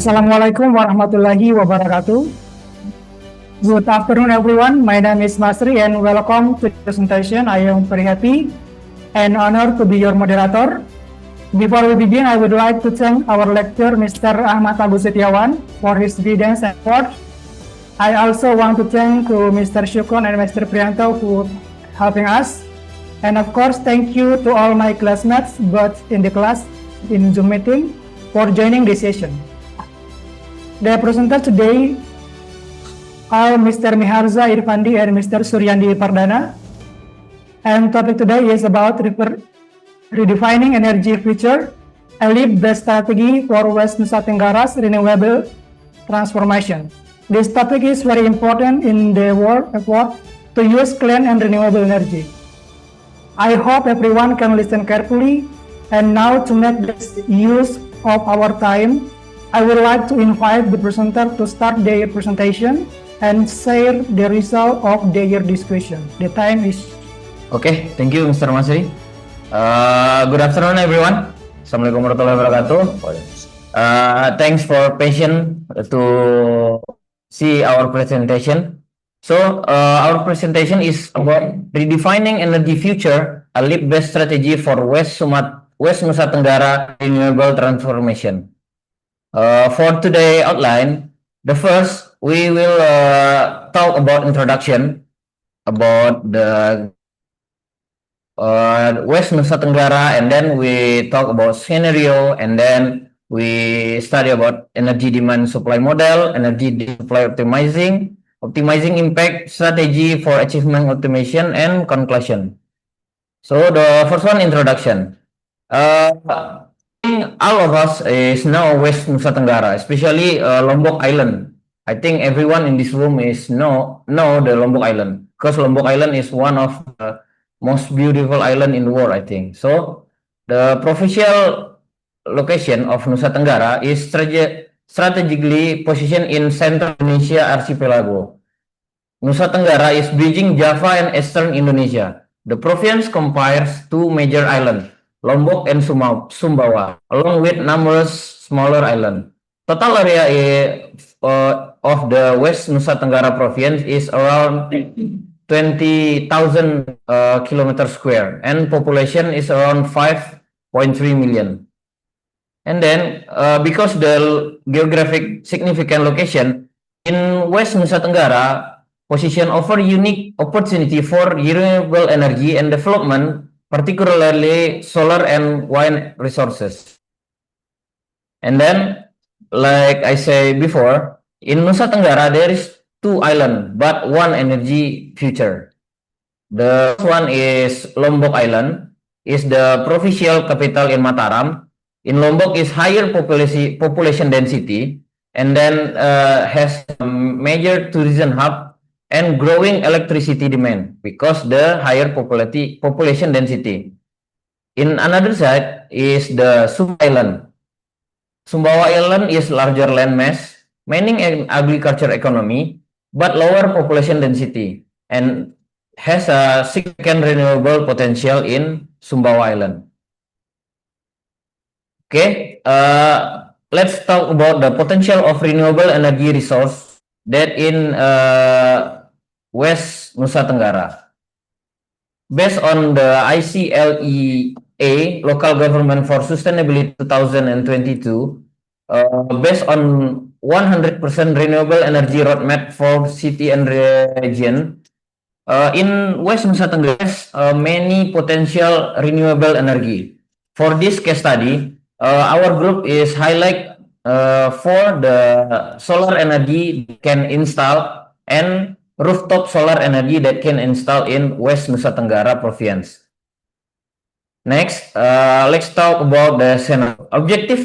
Assalamualaikum warahmatullahi wabarakatuh. Good afternoon, everyone. My name is Masri and welcome to the presentation. I am very happy and honored to be your moderator. Before we begin, I would like to thank our lecturer, Mr. Ahmad Agus Setiawan, for his guidance and support. I also want to thank to Mr. Syukron and Mr. Priyanto for helping us. And of course, thank you to all my classmates, both in the class, in Zoom meeting, for joining this session. The presenters today are Mr. Miharza Irfandi and Mr. Suryandi Pardana. And topic today is about redefining energy future, a leap-based strategy for West Nusa Tenggara's renewable transformation. This topic is very important in the world effort to use clean and renewable energy. I hope everyone can listen carefully. And now to make this use of our time, I would like to invite the presenter to start their presentation and share the result of their discussion. The time is... Okay, thank you Mr. Masri. Good afternoon everyone. Assalamualaikum warahmatullahi wabarakatuh. Thanks for patience to see our presentation. So our presentation is about redefining energy future, a leap-based strategy for West Nusa Tenggara renewable transformation. For today outline, the first we will talk about introduction about the West Nusa Tenggara, and then we talk about scenario, and then we study about energy demand supply model, energy supply optimizing impact strategy for achievement automation, and conclusion. So the first one, introduction. All of us is now West Nusa Tenggara, especially Lombok Island. I think everyone in this room is know the Lombok Island, because Lombok Island is one of the most beautiful island in the world, I think. So the provincial location of Nusa Tenggara is strategically positioned in Central Indonesia archipelago. Nusa Tenggara is bridging Java and Eastern Indonesia. The province comprises two major islands, Lombok and Sumbawa, along with numerous smaller islands. Total area of the West Nusa Tenggara province is around 20,000 kilometers square, and population is around 5.3 million. And then, because the geographic significant location in West Nusa Tenggara position offer unique opportunity for renewable energy and development, particularly solar and wind resources. And then, like I said before, in Nusa Tenggara there is two islands but one energy future. The first one is Lombok Island, is the provincial capital in Mataram. In Lombok is higher population density, and then has a major tourism hub and growing electricity demand because the higher population density. In another side is the Sumbawa Island. Sumbawa Island is larger land mass, mainly an agriculture economy, but lower population density, and has a significant renewable potential in Sumbawa Island. Okay, let's talk about the potential of renewable energy resource that in West Nusa Tenggara. Based on the ICLEA, Local Government for Sustainability 2022, based on 100% renewable energy roadmap for city and region, in West Nusa Tenggara, many potential renewable energy. For this case study, our group is highlight for the solar energy can install and rooftop solar energy that can install in West Nusa Tenggara province. Next, let's talk about the scenario. Objective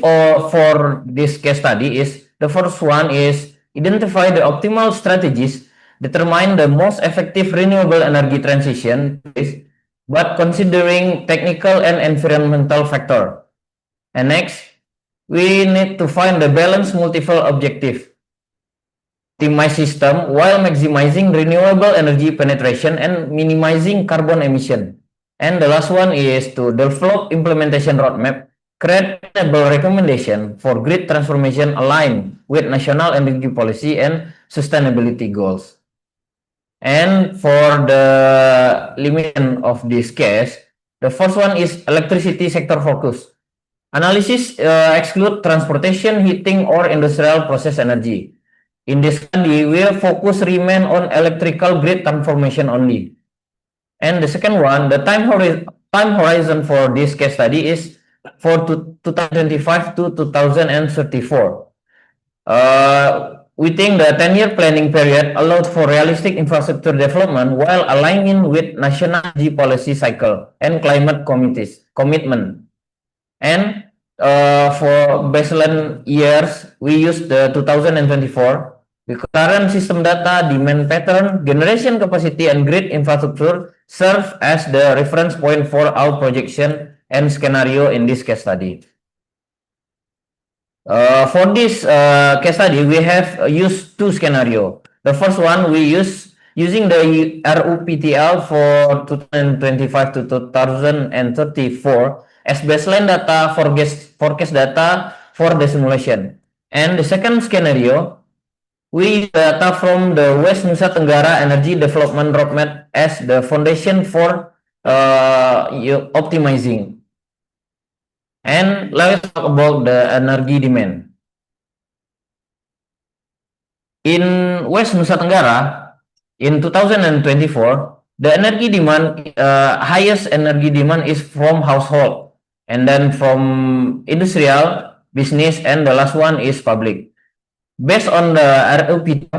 for this case study is, the first one is identify the optimal strategies, determine the most effective renewable energy transition, but considering technical and environmental factor. And next, we need to find the balanced multiple objective. Optimize system while maximizing renewable energy penetration and minimizing carbon emission. And the last one is to develop implementation roadmap credible recommendation for grid transformation aligned with national energy policy and sustainability goals. And for the limitation of this case, the first one is electricity sector focus. Analysis exclude transportation, heating, or industrial process energy. In this study, we focus remain on electrical grid transformation only. And the second one, the time horizon for this case study is for 2025 to 2034. We think the 10-year planning period allowed for realistic infrastructure development while aligning with national energy policy cycle and climate commitment. And for baseline years, we use the 2024. The current system data, demand pattern, generation capacity, and grid infrastructure serve as the reference point for our projection and scenario in this case study. For this case study, we have used two scenarios. The first one we using the RUPTL for 2025 to 2034 as baseline data forecast data for the simulation. And the second scenario, we use data from the West Nusa Tenggara Energy Development Roadmap as the foundation for optimizing. And let's talk about the energy demand. In West Nusa Tenggara, in 2024, the energy demand, highest energy demand is from household, and then from industrial, business, and the last one is public. Based on the RUP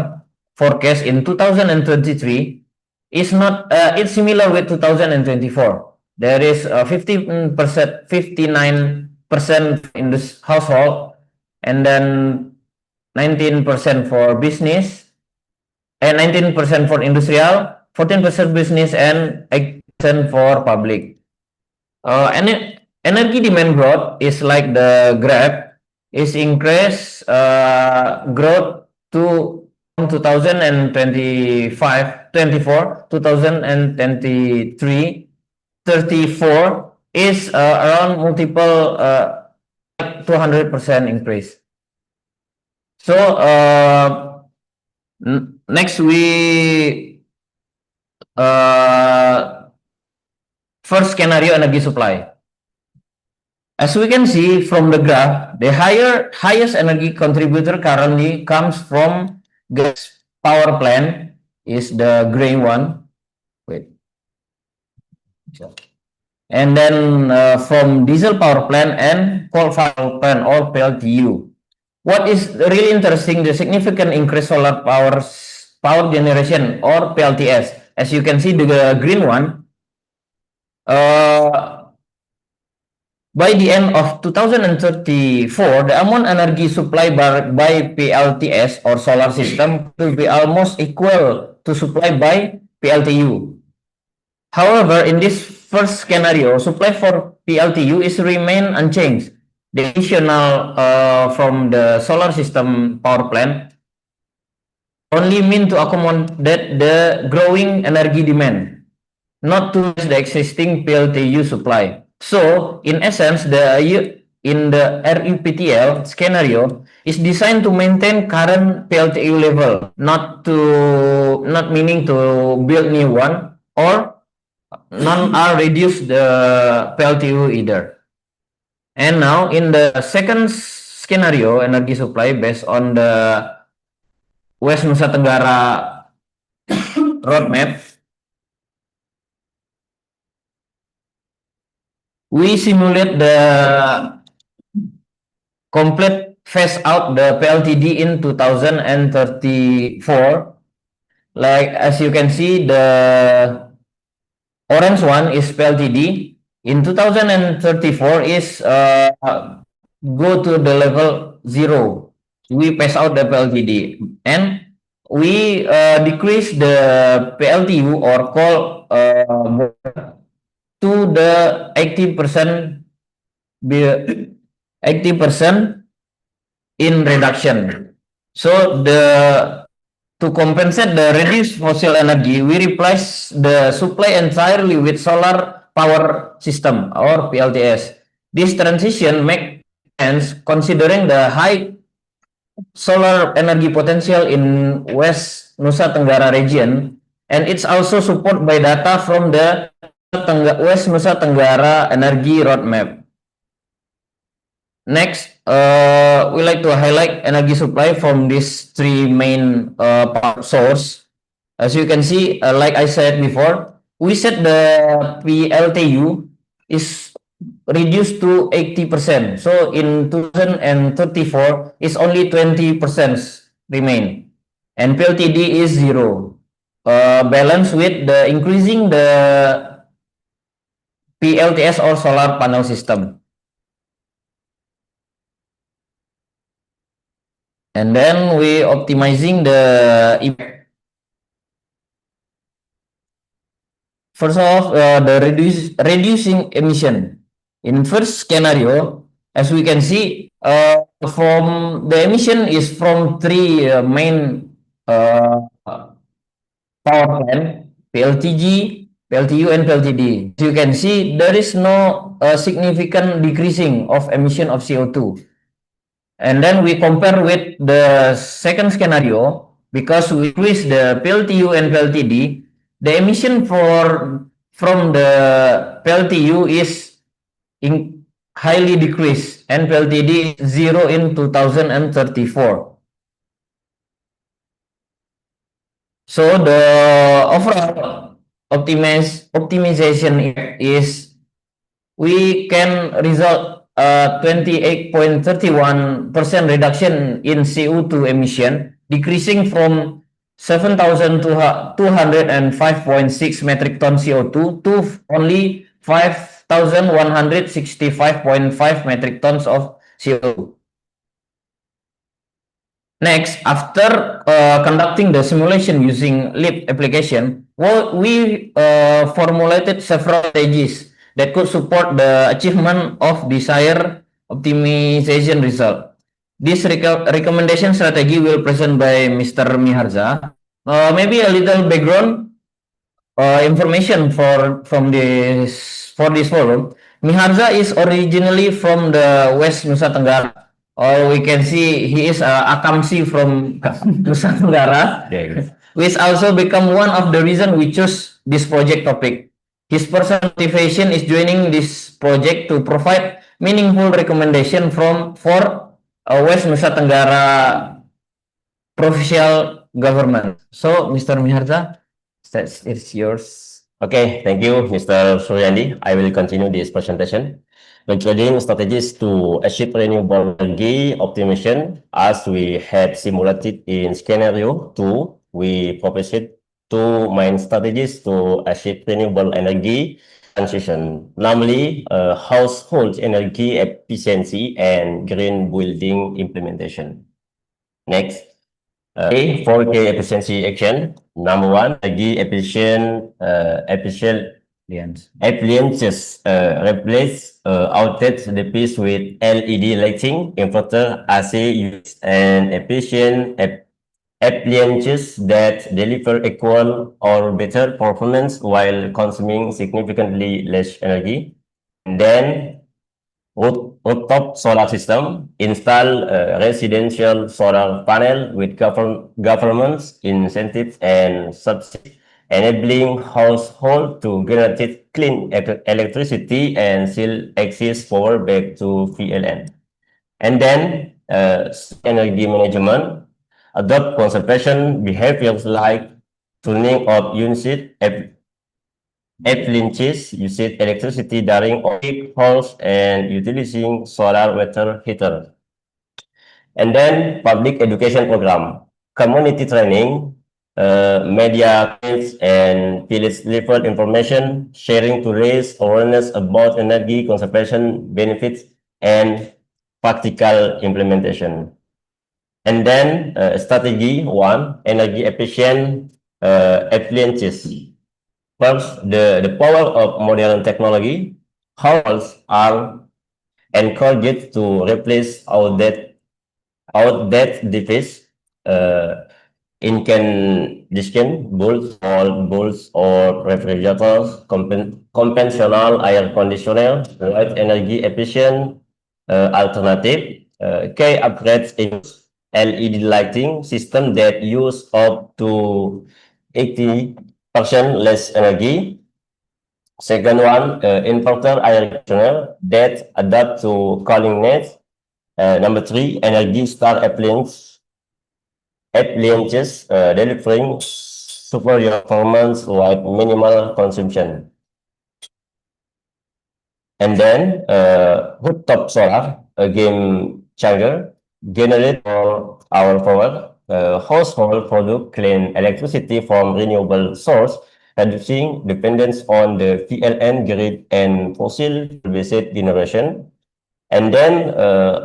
forecast in 2023, it's similar with 2024. There is 59% in this household, and then 19% for business, and 19% for industrial, 14% business, and 8% for public. Energy demand growth is like the graph is increase growth to 2025, 24, 2023. 34 is around multiple 200% increase. So next we first scenario energy supply. As we can see from the graph, the highest energy contributor currently comes from gas power plant, is the gray one. Wait. And then from diesel power plant and coal-fired plant or PLTU. What is really interesting, the significant increase solar power generation or PLTS. As you can see, the green one, by the end of 2034, the amount energy supplied by PLTS or solar system will be almost equal to supply by PLTU. However, in this first scenario, supply for PLTU is remain unchanged. The additional from the solar system power plant only mean to accommodate the growing energy demand, not to the existing PLTU supply. So, in essence, in the RUPTL scenario is designed to maintain current PLTU level, not meaning to build new one or none are reduce the PLTU either. And now in the second scenario, energy supply based on the West Nusa Tenggara roadmap, we simulate the complete phase out the PLTD in 2034. Like as you can see, the orange one is PLTD. In 2034 is go to the level 0. We pass out the PLTD and we decrease the PLTU or coal to the 80% in reduction. So to compensate the reduced fossil energy, we replace the supply entirely with solar power system or PLTS. This transition makes sense considering the high solar energy potential in West Nusa Tenggara region, and it's also supported by data from the West Nusa Tenggara Energy Roadmap. Next, we like to highlight energy supply from these three main power source. As you can see, like I said before, we set the PLTU is reduced to 80%. So in 2034, it's only 20% remain. And PLTD is zero. Balance with the increasing the PLTS or solar panel system. And then we optimizing the impact. First off, the reducing emission. In first scenario, as we can see, from the emission is from three main power plant, PLTG, PLTU, and PLTD. As you can see, there is no significant decreasing of emission of CO2. And then we compare with the second scenario, because we increase the PLTU and PLTD, the emission from the PLTU is highly decreased, and PLTD is zero in 2034. So the overall optimization is we can result 28.31% reduction in CO2 emission, decreasing from 7,205.6 metric ton CO2 to only 5,165.5 metric tons of CO2. Next, after conducting the simulation using LEAP application, we formulated several strategies that could support the achievement of desired optimization result. This recommendation strategy will present by Mr. Miharza. Maybe a little background information for this forum. Miharza is originally from the West Nusa Tenggara. Or we can see he is Akamsi from Nusa Tenggara, which also become one of the reason we choose this project topic. His personal motivation is joining this project to provide meaningful recommendation for West Nusa Tenggara provincial government. So, Mr. Miharza, it's yours. Okay, thank you, Mr. Suryandi. I will continue this presentation. Regarding strategies to achieve renewable energy optimization, as we had simulated in scenario 2, we proposed two main strategies to achieve renewable energy transition, namely household energy efficiency and green building implementation. Next, 4K efficiency action. Number one, energy efficient appliances replace outdated devices with LED lighting, inverter, AC use, and efficient appliances that deliver equal or better performance while consuming significantly less energy. And then rooftop solar system, install residential solar panel with government's incentives and subsidies, enabling household to generate clean electricity and sell excess power back to PLN. And then energy management, adopt conservation behaviors like turning off unit appliances, using electricity during peak hours, and utilizing solar water heater. And then public education program, community training, media kits, and village level information sharing to raise awareness about energy conservation benefits and practical implementation. And then strategy 1, energy efficient appliances. First, the power of modern technology. Households are encouraged to replace outdated devices. discount bulbs or refrigerators, conventional air conditioner, light energy efficient alternative, key upgrades in LED lighting system that use up to 80% less energy. Second one, inverter air conditioner that adapt to cooling needs. Number three, Energy Star appliances delivering superior performance with minimal consumption. And then rooftop solar, a game changer, generate all our power. Household product clean electricity from renewable source, reducing dependence on the PLN grid and fossil-based generation. And then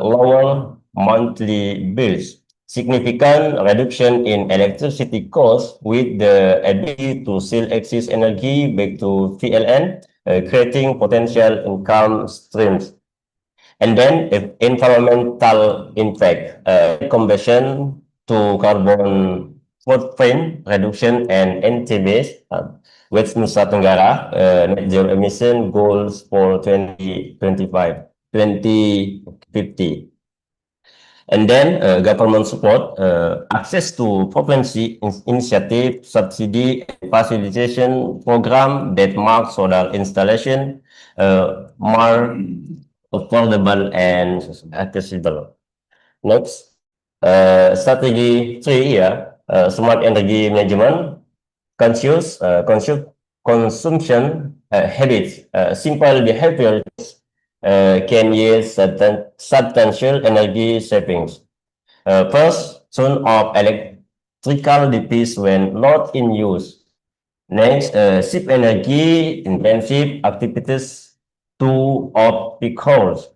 lower monthly bills, significant reduction in electricity costs with the ability to sell excess energy back to PLN, creating potential income streams. And then environmental impact, conversion to carbon footprint reduction and NTBs, with Nusa Tenggara net zero emission goals for 2025. 2050. And then government support, access to province initiative, subsidy, and facilitation program that mark solar installation more affordable and accessible. Next, strategy 3, smart energy management, consumption habits, simple behavior can yield substantial energy savings. First, turn off electrical devices when not in use. Next, shift energy-intensive activities to off-peak hours.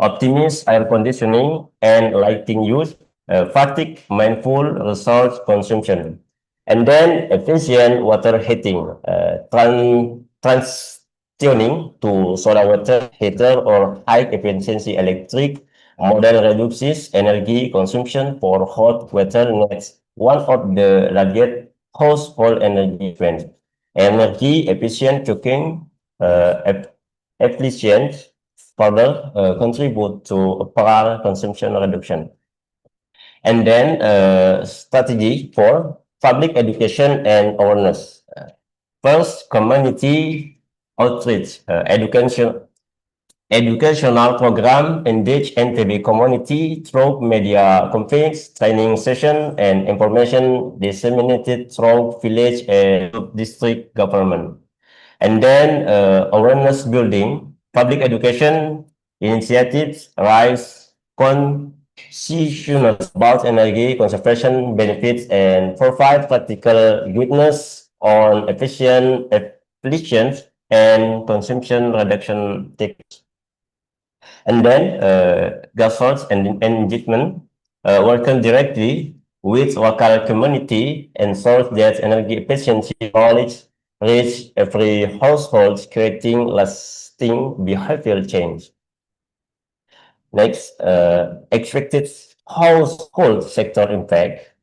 Optimize air conditioning and lighting use, fatigue mindful resource consumption. And then efficient water heating, transitioning to solar water heater or high efficiency electric model reduces energy consumption for hot weather needs. One of the largest household energy trends. Energy efficient cooking, efficient further contribute to power consumption reduction. And then strategy 4, public education and awareness. First, community outreach, educational program engage NTB community through media campaigns, training session, and information disseminated through village and district government. And then awareness building, public education initiatives raise consciousness about energy conservation benefits and provide practical guidance on efficient and consumption reduction techniques. And then grassroots and engagement, working directly with local community ensures that energy efficiency knowledge reach every household, creating lasting behavioral change. Next, expected household sector impact,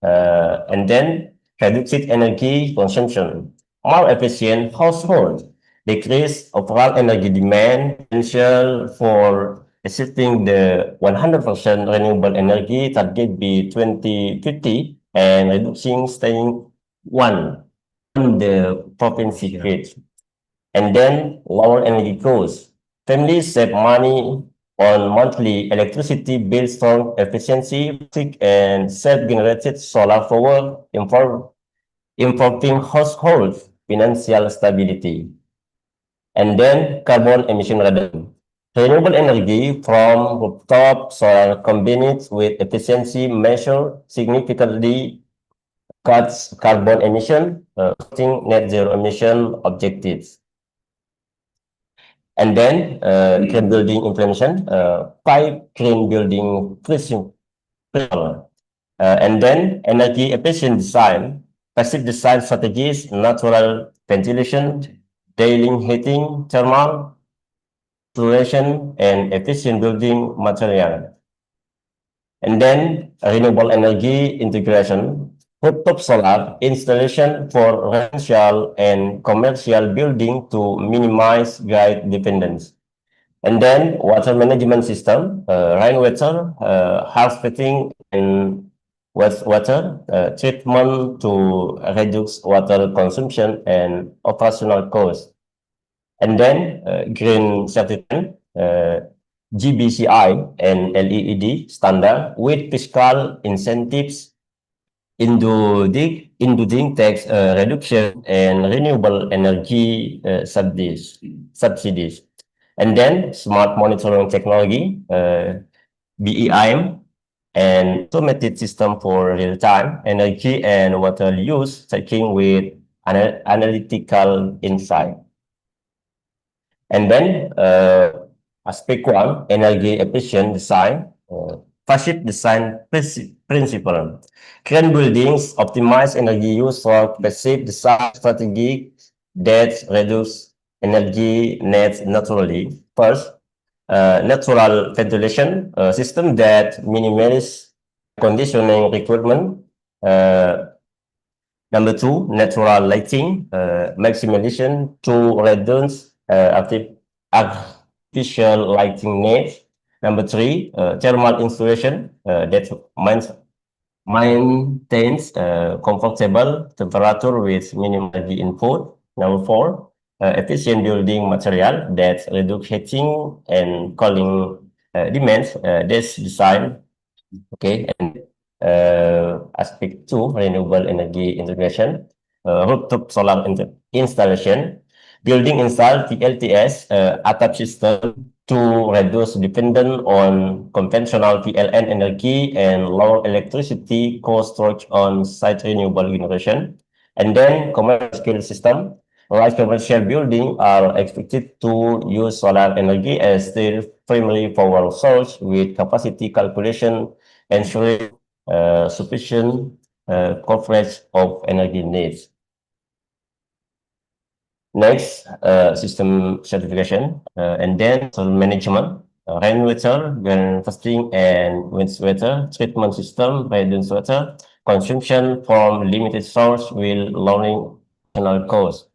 and then reduced energy consumption. More efficient household, decrease overall energy demand, potential for achieving the 100% renewable energy target by 2050, and reducing staying one on the province grid. And then lower energy costs. Families save money on monthly electricity bills from efficiency and self-generated solar power, improving household financial stability. And then carbon emission reduction. Renewable energy from rooftop solar combined with efficiency measure significantly cuts carbon emission, reaching net zero emission objectives. And then green building implementation, 5 green building principles. And then energy efficient design, passive design strategies, natural ventilation, daily heating, thermal insulation, and efficient building material. And then renewable energy integration, rooftop solar installation for residential and commercial building to minimize grid dependence. And then water management system, rainwater harvesting and wastewater treatment to reduce water consumption and operational costs. And then green certificate, GBCI and LEED standard with fiscal incentives inducing tax reduction and renewable energy subsidies. And then smart monitoring technology, BEIM, and automated system for real-time energy and water use, tracking with analytical insight. And then aspect one, energy efficient design, passive design principle. Green buildings optimize energy use for passive design strategy that reduce energy needs naturally. First, natural ventilation system that minimize conditioning requirement. Number two, natural lighting maximization to reduce artificial lighting needs. Number three, thermal insulation that maintains comfortable temperature with minimal energy input. Number four, efficient building material that reduce heating and cooling demands. This design, okay, and aspect two, renewable energy integration, rooftop solar installation, building install PLTS atap system to reduce dependence on conventional PLN energy and lower electricity cost storage on site renewable generation. And then commercial scale system, large commercial buildings are expected to use solar energy as their primary power source with capacity calculation ensuring sufficient coverage of energy needs. Next, system certification, and then soil management, rainwater, harvesting, and wastewater treatment system, reduce water consumption from limited source will lowering national cost.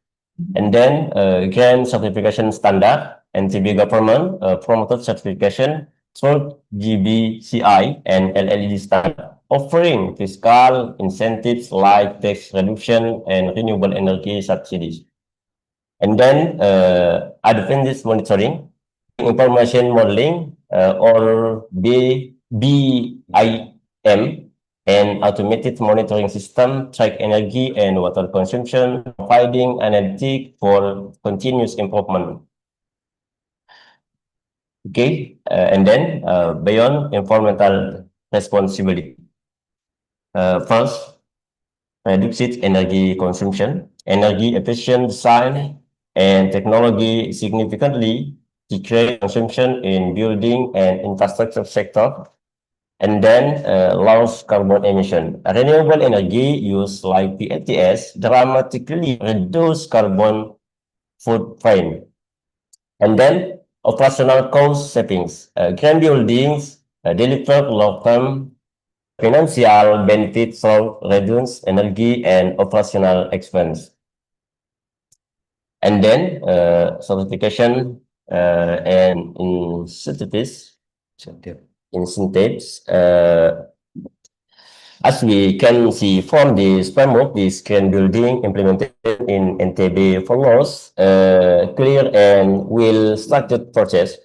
And then green certification standard, NTB government promoted certification through GBCI and LLED standard, offering fiscal incentives like tax reduction and renewable energy subsidies. And then advanced monitoring, information modeling, or BIM, and automated monitoring system track energy and water consumption, providing analytics for continuous improvement. Okay, and then beyond environmental responsibility. First, reduced energy consumption, energy efficient design, and technology significantly decrease consumption in building and infrastructure sector. And then lows carbon emission. Renewable energy use like PLTS dramatically reduce carbon footprint. And then operational cost savings. Green buildings deliver long-term financial benefits from reduced energy and operational expense. And then certification and incentives. As we can see from this framework, this green building implemented in NTB follows clear and well-structured process.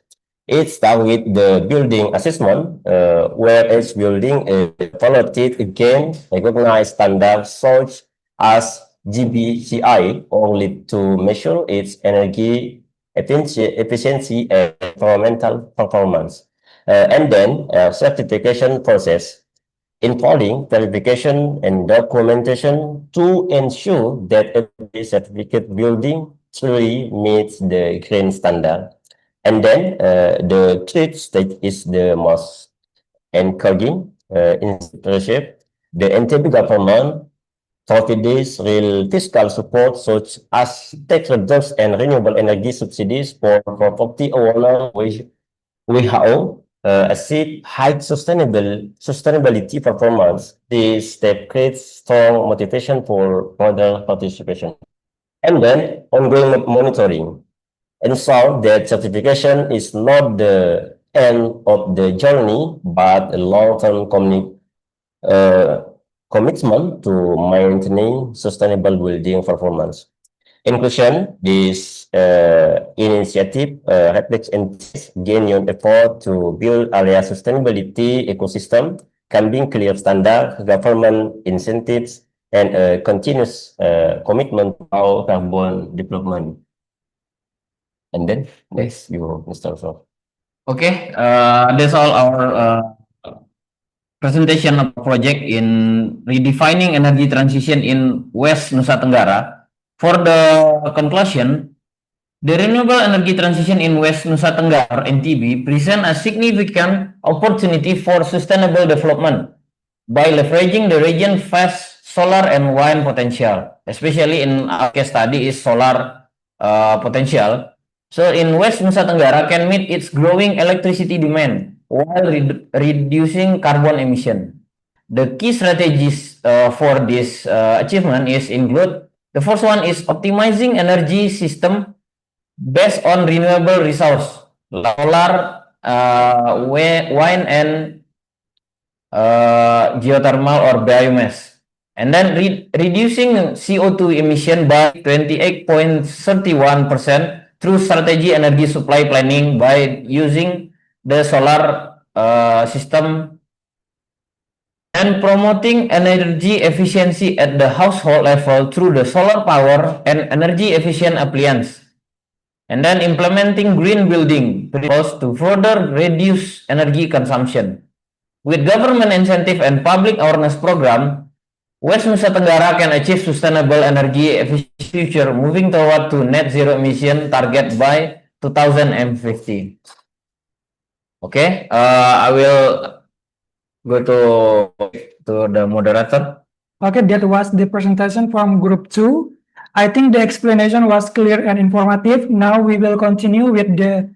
It starts with the building assessment, where each building is evaluated against recognized standards such as GBCI only to measure its energy efficiency and environmental performance. And then certification process, involving verification and documentation to ensure that every certificate building truly meets the green standard. And then the third stage is the most encouraging in leadership. The NTB government provides real fiscal support such as tax reductions and renewable energy subsidies for property owner WHO achieve high sustainability performance, this step creates strong motivation for further participation. And then ongoing monitoring ensure that certification is not the end of the journey, but a long-term uh, commitment to maintaining sustainable building performance. In conclusion, this initiative reflects genuine effort to build area sustainability ecosystem, combining clear standard, government incentives, and a continuous commitment to our carbon development. And then next, you, Mr. So. Okay, that's all our presentation of project in redefining energy transition in West Nusa Tenggara. For the conclusion, the renewable energy transition in West Nusa Tenggara (NTB) present a significant opportunity for sustainable development by leveraging the region's vast solar and wind potential, especially in our case study is solar potential. So in West Nusa Tenggara can meet its growing electricity demand while reducing carbon emission. The key strategies for this achievement is include the first one is optimizing energy system based on renewable resource, solar, wind, and geothermal or biomass. And then reducing CO2 emission by 28.31% through strategy energy supply planning by using the solar system, and promoting energy efficiency at the household level through the solar power and energy efficient appliance. And then implementing green building principles to further reduce energy consumption. With government incentive and public awareness program, West Nusa Tenggara can achieve sustainable energy efficient future, moving toward to net zero emission target by 2050. Okay, I will go to the moderator. Okay, that was the presentation from group 2. I think the explanation was clear and informative. Now we will continue with the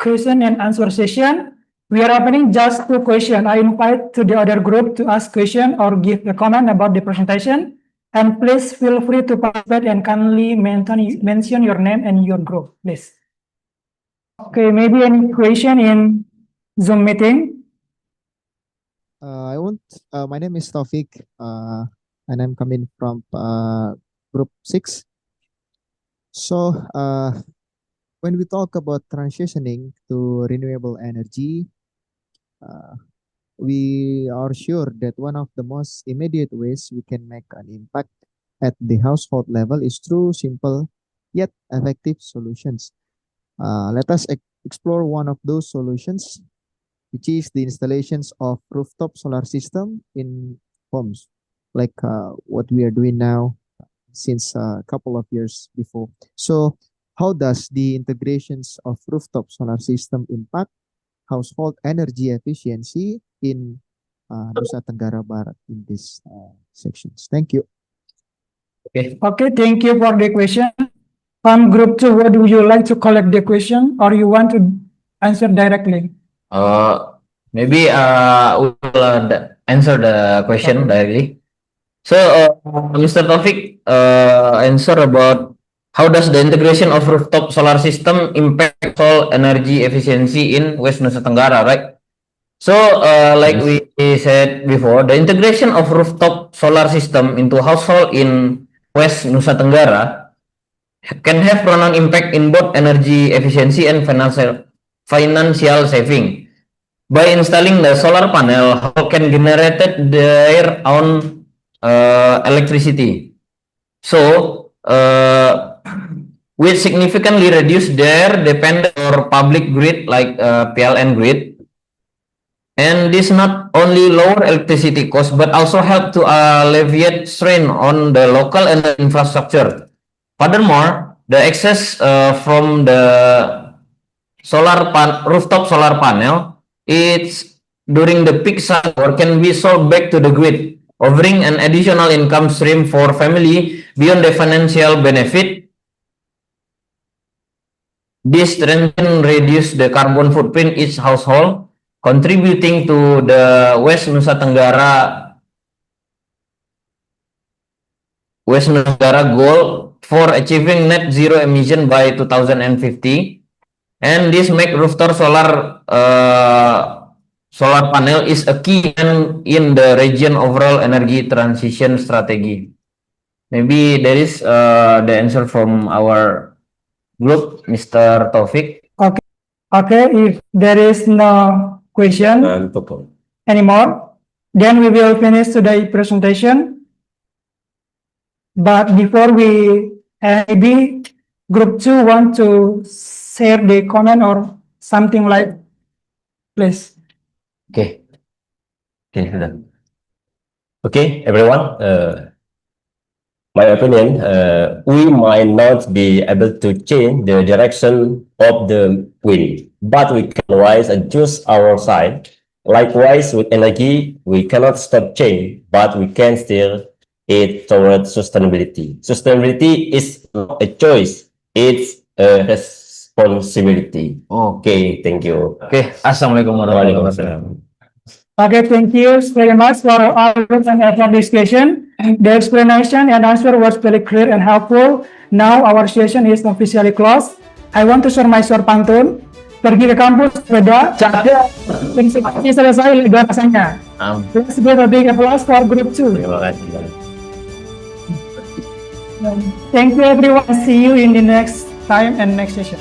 question and answer session. We are opening just 2 questions. I invite to the other group to ask question or give a comment about the presentation. And please feel free to participate and kindly mention your name and your group, please. Okay, maybe any question in Zoom meeting? My name is Taufik, and I'm coming from group 6. So, when we talk about transitioning to renewable energy, we are sure that one of the most immediate ways we can make an impact at the household level is through simple yet effective solutions. Let us explore one of those solutions, which is the installations of rooftop solar system in homes, like what we are doing now since a couple of years before. So how does the integrations of rooftop solar system impact household energy efficiency in Nusa Tenggara Barat in these sections? Thank you. Okay. Okay, thank you for the question. From group 2, what would you like to collect the question or you want to answer directly? Maybe we will answer the question directly. So, Mr. Taufik answer about how does the integration of rooftop solar system impact household energy efficiency in West Nusa Tenggara, right? So, like we said before, the integration of rooftop solar system into household in West Nusa Tenggara can have profound impact in both energy efficiency and financial saving. By installing the solar panel, household can generate their own electricity. So, will significantly reduce their dependence on public grid like PLN grid. And this not only lower electricity cost, but also help to alleviate strain on the local and infrastructure. Furthermore, the excess from the rooftop solar panel, it's during the peak sun or can be sold back to the grid, offering an additional income stream for family beyond the financial benefit. This transition reduce the carbon footprint each household, contributing to the West Nusa Tenggara goal for achieving net zero emission by 2050. And this make rooftop solar panel is a key in the region overall energy transition strategy. Maybe there is the answer from our group, Mr. Taufik. Okay, if there is no question anymore, then we will finish today's presentation. But before we maybe group 2 want to share the comment or something like, please. Okay. Okay, sudah. Okay, everyone. My opinion, we might not be able to change the direction of the wind, but we can always adjust our side. Likewise, with energy, we cannot stop change, but we can steer it towards sustainability. Sustainability is not a choice, it's a responsibility. Okay, thank you. Oke, Assalamualaikum warahmatullahi wabarakatuh. Okay, thank you very much for all the discussion. The explanation and answer was very clear and helpful. Now our session is officially closed. I want to share my short pantun. Pergi ke kampus sepeda, ini selesai lega rasanya. Let's give a big applause for group 2. Terima kasih. Thank you everyone. See you in the next time and next session.